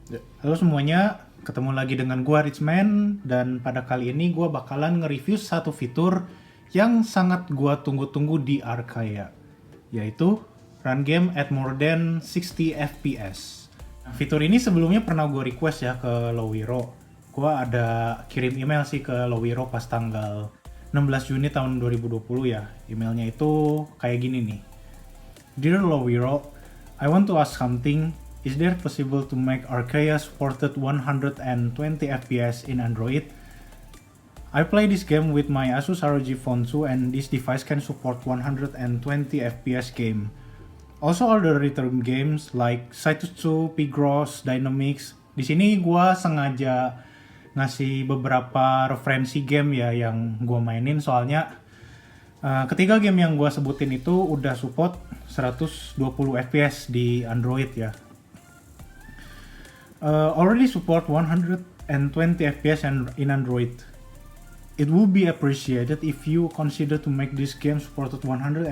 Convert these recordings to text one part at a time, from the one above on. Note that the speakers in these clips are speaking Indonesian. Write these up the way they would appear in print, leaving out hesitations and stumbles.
Halo semuanya, ketemu lagi dengan gua Richman dan pada kali ini gua bakalan nge-review satu fitur yang sangat gua tunggu-tunggu di Arcaea, yaitu run game at more than 60 FPS. Nah, fitur ini sebelumnya pernah gua request ya ke Lowiro. Gua ada kirim email sih ke Lowiro pas tanggal 16 Juni tahun 2020 ya. Emailnya itu kayak gini nih. Dear Lowiro, I want to ask something. Is there possible to make Arcaea supported 120 FPS in Android? I play this game with my Asus ROG Phone 2 and this device can support 120 FPS game. Also other return games like Citus 2, Pigros, Dynamics. Di sini gua sengaja ngasih beberapa referensi game ya yang gua mainin soalnya ketiga game yang gua sebutin itu udah support 120 FPS di Android ya. Already support 120 FPS in Android. It would be appreciated if you consider to make this game supported 120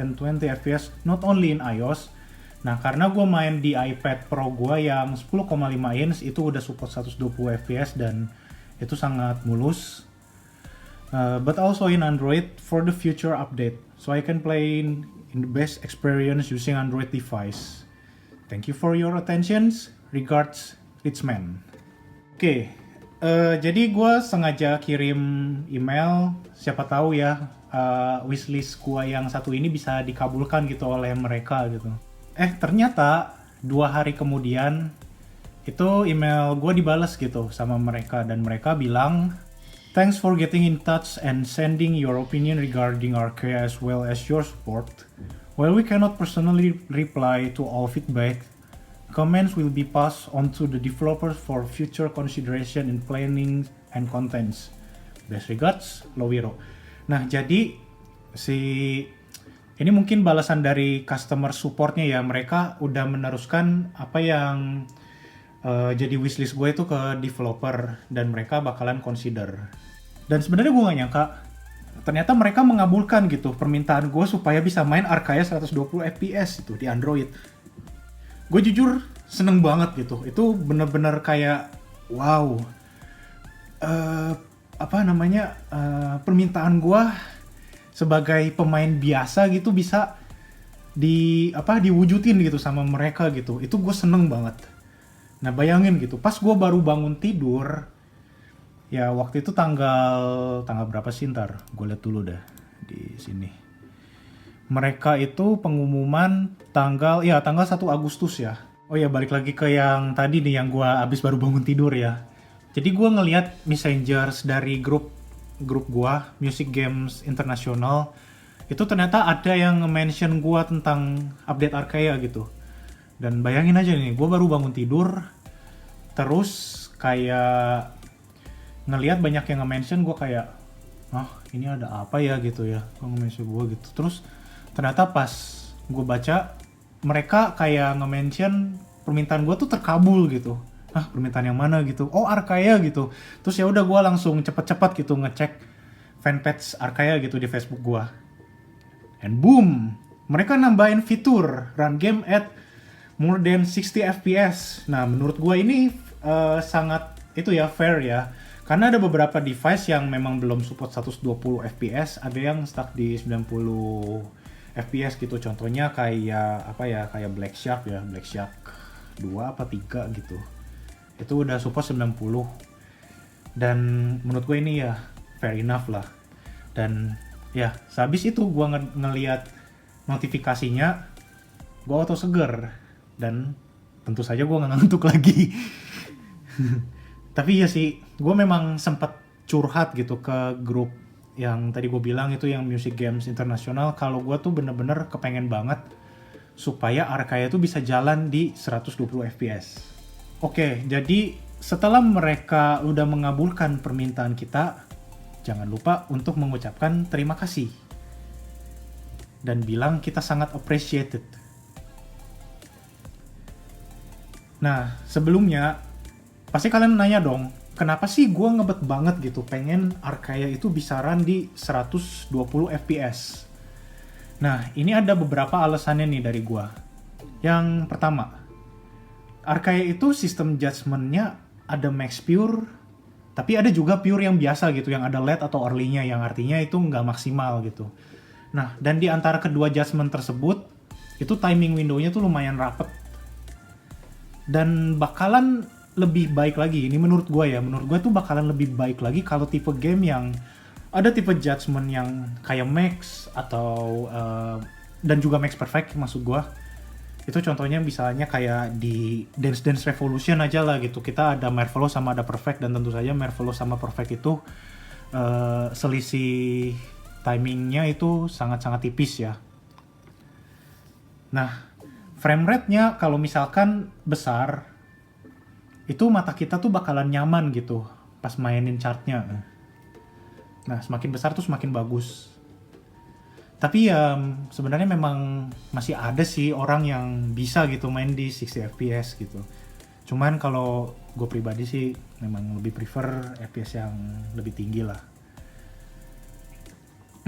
FPS not only in iOS. Nah, karena gue main di iPad Pro gue yang 10,5 inch itu udah support 120 FPS dan itu sangat mulus. But also in Android for the future update, so I can play in the best experience using Android device. Thank you for your attentions. Regards, Richman. Oke, jadi gue sengaja kirim email, siapa tahu ya wishlist gue yang satu ini bisa dikabulkan gitu oleh mereka gitu. Ternyata 2 hari kemudian itu email gue dibalas gitu sama mereka dan mereka bilang, thanks for getting in touch and sending your opinion regarding Arcaea as well as your support. While we cannot personally reply to all feedback, comments will be passed on to the developers for future consideration in planning and contents. Best regards, Lowiro. Nah, jadi ini mungkin balasan dari customer supportnya ya. Mereka udah meneruskan apa yang jadi wishlist gue itu ke developer dan mereka bakalan consider. Dan sebenarnya gue gak nyangka ternyata mereka mengabulkan gitu permintaan gue supaya bisa main Arcaea 120 FPS itu di Android. Gue jujur seneng banget gitu. Itu bener-bener kayak wow. Permintaan gue sebagai pemain biasa gitu bisa diwujudin gitu sama mereka gitu. Itu gue seneng banget. Nah, bayangin gitu, pas gue baru bangun tidur, ya waktu itu tanggal berapa sih, ntar gue liat dulu dah di sini. Mereka itu pengumuman tanggal 1 Agustus ya. Oh ya, balik lagi ke yang tadi nih yang gue abis baru bangun tidur ya. Jadi gue ngeliat messengers dari grup gue, Music Games International, itu ternyata ada yang nge-mention gue tentang update Arcaea gitu. Dan bayangin aja nih, gue baru bangun tidur, terus kayak ngelihat banyak yang nge-mention gue kayak, ini ada apa ya gitu ya, nge-mention gue gitu. Terus ternyata pas gue baca, mereka kayak nge-mention permintaan gue tuh terkabul gitu. Permintaan yang mana gitu? Oh, Arcaea gitu. Terus ya udah gue langsung cepet-cepet gitu ngecek fanpage Arcaea gitu di Facebook gue. And boom, mereka nambahin fitur run game at more than 60 FPS. Nah, menurut gue ini sangat fair ya. Karena ada beberapa device yang memang belum support 120 FPS, ada yang stuck di 90 FPS gitu. Contohnya kayak Black Shark ya, Black Shark 2 apa 3 gitu. Itu udah support 90. Dan menurut gue ini ya fair enough lah. Dan ya, sehabis itu gue ngeliat notifikasinya, gue auto seger. Dan tentu saja gue gak ngantuk lagi. Tapi ya sih, gue memang sempat curhat gitu ke grup yang tadi gue bilang itu yang Music Games International, kalau gue tuh bener-bener kepengen banget supaya Arcaea tuh bisa jalan di 120 FPS. Oke, jadi setelah mereka udah mengabulkan permintaan kita, jangan lupa untuk mengucapkan terima kasih dan bilang kita sangat appreciated. Nah, sebelumnya pasti kalian nanya dong, kenapa sih gue ngebet banget gitu pengen Arcaea itu bisa run di 120 FPS. Nah, ini ada beberapa alasannya nih dari gue. Yang pertama, Arcaya itu sistem judgement-nya ada max pure, tapi ada juga pure yang biasa gitu, yang ada late atau early-nya, yang artinya itu nggak maksimal gitu. Nah, dan di antara kedua judgement tersebut, itu timing window-nya tuh lumayan rapet. Dan bakalan lebih baik lagi, ini menurut gue ya, menurut gue tuh bakalan lebih baik lagi kalau tipe game yang ada tipe judgement yang kayak max atau dan juga max perfect maksud gue. Itu contohnya misalnya kayak di Dance Dance Revolution aja lah gitu. Kita ada Marvelous sama ada Perfect, dan tentu saja Marvelous sama Perfect itu selisih timingnya itu sangat-sangat tipis ya. Nah, frame rate-nya kalau misalkan besar, itu mata kita tuh bakalan nyaman gitu pas mainin chart-nya. Nah, semakin besar tuh semakin bagus. Tapi ya sebenarnya memang masih ada sih orang yang bisa gitu main di 60 fps gitu. Cuman kalau gue pribadi sih memang lebih prefer fps yang lebih tinggi lah.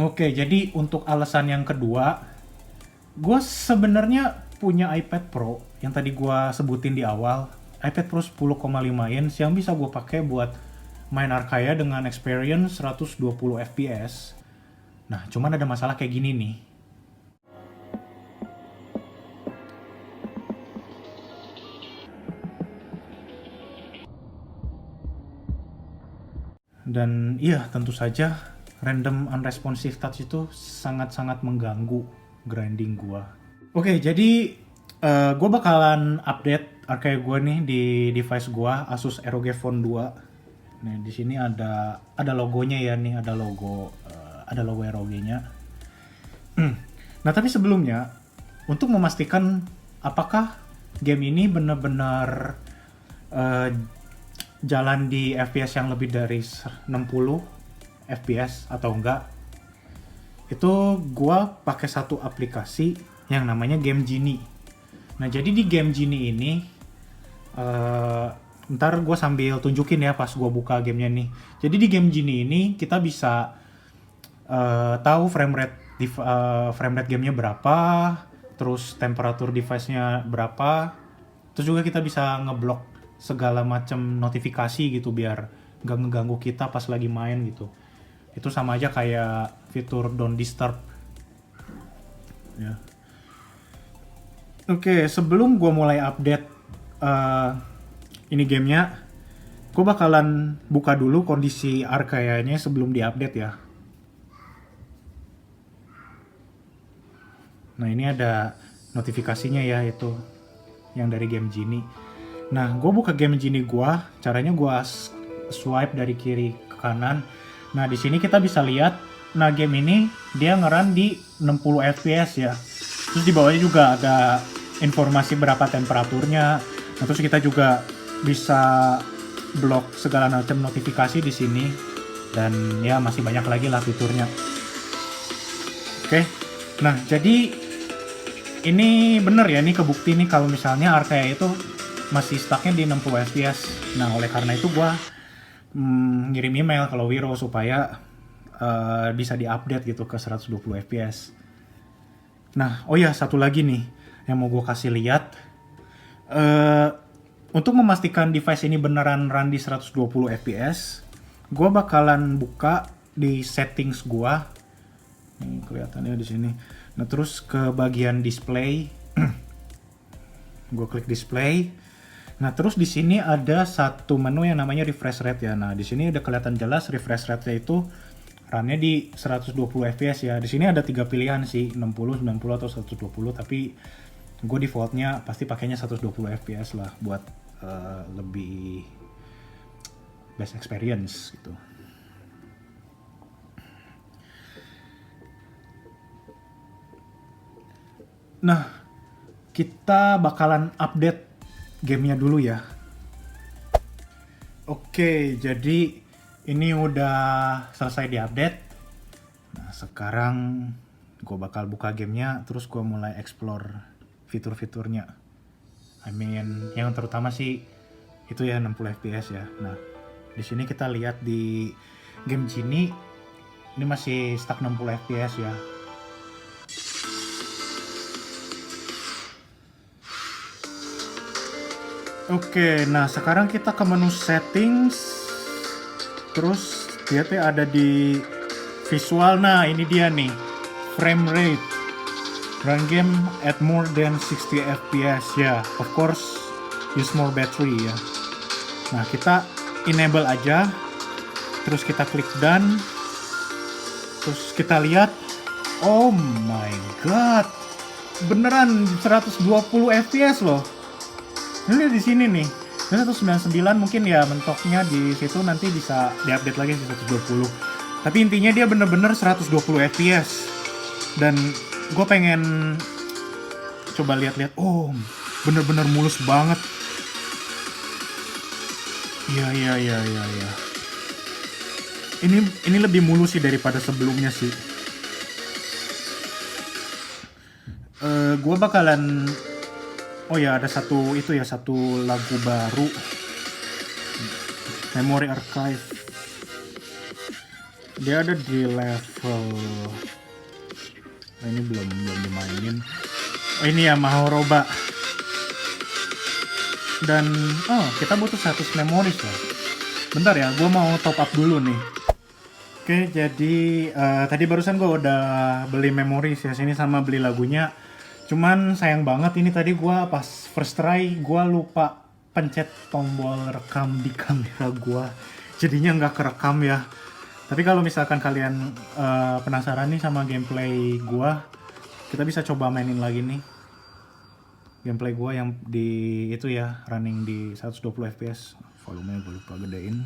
Oke, jadi untuk alasan yang kedua, gue sebenarnya punya iPad Pro yang tadi gue sebutin di awal. iPad Pro 10,5 inch yang bisa gue pakai buat main Arcaya dengan experience 120 fps. Nah, cuman ada masalah kayak gini nih. Dan iya, tentu saja random unresponsive touch itu sangat-sangat mengganggu grinding gua. Oke, jadi gue bakalan update Arcaya gua nih di device gua, Asus ROG Phone 2. Nah, di sini ada logonya ya nih, ada logo ROG-nya. Nah, tapi sebelumnya, untuk memastikan apakah game ini benar-benar jalan di FPS yang lebih dari 60 FPS atau enggak, itu gua pakai satu aplikasi yang namanya Game Genie. Nah, jadi di Game Genie ini, ntar gue sambil tunjukin ya pas gue buka gamenya nih. Jadi di Game Genie ini kita bisa tahu frame rate gamenya berapa, terus temperatur device-nya berapa, terus juga kita bisa ngeblok segala macam notifikasi gitu biar nggak ngeganggu kita pas lagi main gitu. Itu sama aja kayak fitur Don't Disturb. Ya. Oke, sebelum gue mulai update ini gamenya, gue bakalan buka dulu kondisi Arcaya-nya sebelum diupdate ya. Nah, ini ada notifikasinya ya, itu yang dari Game Genie. Nah, gue buka Game Genie gue, caranya gue swipe dari kiri ke kanan. Nah, di sini kita bisa lihat, nah game ini dia ngerun di 60 fps ya. Terus di bawahnya juga ada informasi berapa temperaturnya. Nah, terus kita juga bisa blok segala macam notifikasi di sini, dan ya masih banyak lagi lah fiturnya. Oke. Nah, jadi ini bener ya, ini kebukti nih kalau misalnya Arcaya itu masih stucknya di 60 fps. Nah, oleh karena itu gua ngirim email kalau Wiro supaya bisa diupdate gitu ke 120 fps. Nah, oh ya, satu lagi nih yang mau gue kasih lihat. Untuk memastikan device ini beneran run di 120 fps, gue bakalan buka di settings gue. Ini kelihatannya di sini. Nah, terus ke bagian display, gue klik display. Nah, terus di sini ada satu menu yang namanya refresh rate ya. Nah, di sini udah kelihatan jelas refresh rate-nya itu runnya di 120 fps ya. Di sini ada 3 pilihan sih, 60, 90 atau 120, tapi gue defaultnya pasti pakainya 120 fps lah buat lebih best experience gitu. Nah, kita bakalan update gamenya dulu ya. Oke, jadi ini udah selesai diupdate. Nah, sekarang gue bakal buka gamenya, terus gue mulai explore fitur-fiturnya. Yang terutama sih itu ya 60 fps ya. Nah, di sini kita lihat di Game Genie ini masih stuck 60 fps ya. Oke, nah sekarang kita ke menu settings. Terus dia tuh ada di visual. Nah, ini dia nih. Frame rate. Run game at more than 60 fps. Ya, of course use more battery ya. Nah, kita enable aja. Terus kita klik done. Terus kita lihat. Oh my god. Beneran 120 fps loh. Ini lihat di sini nih. 199 mungkin ya mentoknya di situ, nanti bisa diupdate lagi di 120. Tapi intinya dia bener-bener 120 fps. Dan gue pengen coba lihat-lihat. Oh, bener-bener mulus banget. Iya. Ini lebih mulus sih daripada sebelumnya sih. Gue bakalan oh ya, ada satu lagu baru, Memory Archive. Dia ada di level ini belum dimainin. Oh, ini ya Mahoroba. Dan kita butuh 100 memories ya. Bentar ya, gue mau top up dulu nih. Oke, jadi tadi barusan gue udah beli memories ya sini sama beli lagunya. Cuman sayang banget ini tadi gue pas first try gue lupa pencet tombol rekam di kamera gue. Jadinya nggak kerekam ya. Tapi kalau misalkan kalian penasaran nih sama gameplay gue, kita bisa coba mainin lagi nih. Gameplay gue yang di itu ya, running di 120 fps. Volumenya gue lupa gedein.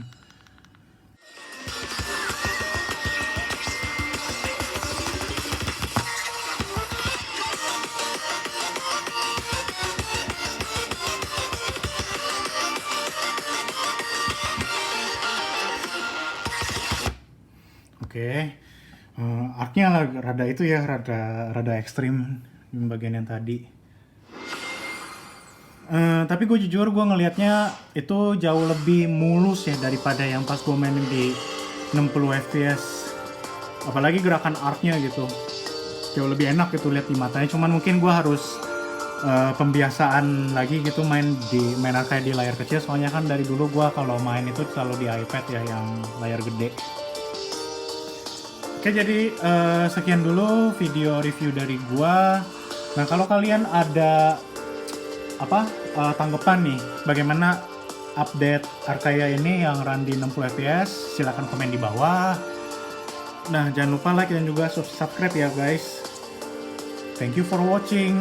Oke, artnya rada itu ya, rada ekstrim di bagian yang tadi. Tapi gue jujur gue ngelihatnya itu jauh lebih mulus ya daripada yang pas gue mainin di 60 fps. Apalagi gerakan artnya gitu, jauh lebih enak gitu lihat di matanya. Cuman mungkin gue harus pembiasaan lagi gitu main kayak di layar kecil. Soalnya kan dari dulu gue kalau main itu selalu di iPad ya yang layar gede. Oke, jadi sekian dulu video review dari gua. Nah, kalau kalian ada tanggapan nih, bagaimana update Archaea ini yang run di 60 fps, silahkan komen di bawah. Nah, jangan lupa like dan juga subscribe ya guys. Thank you for watching.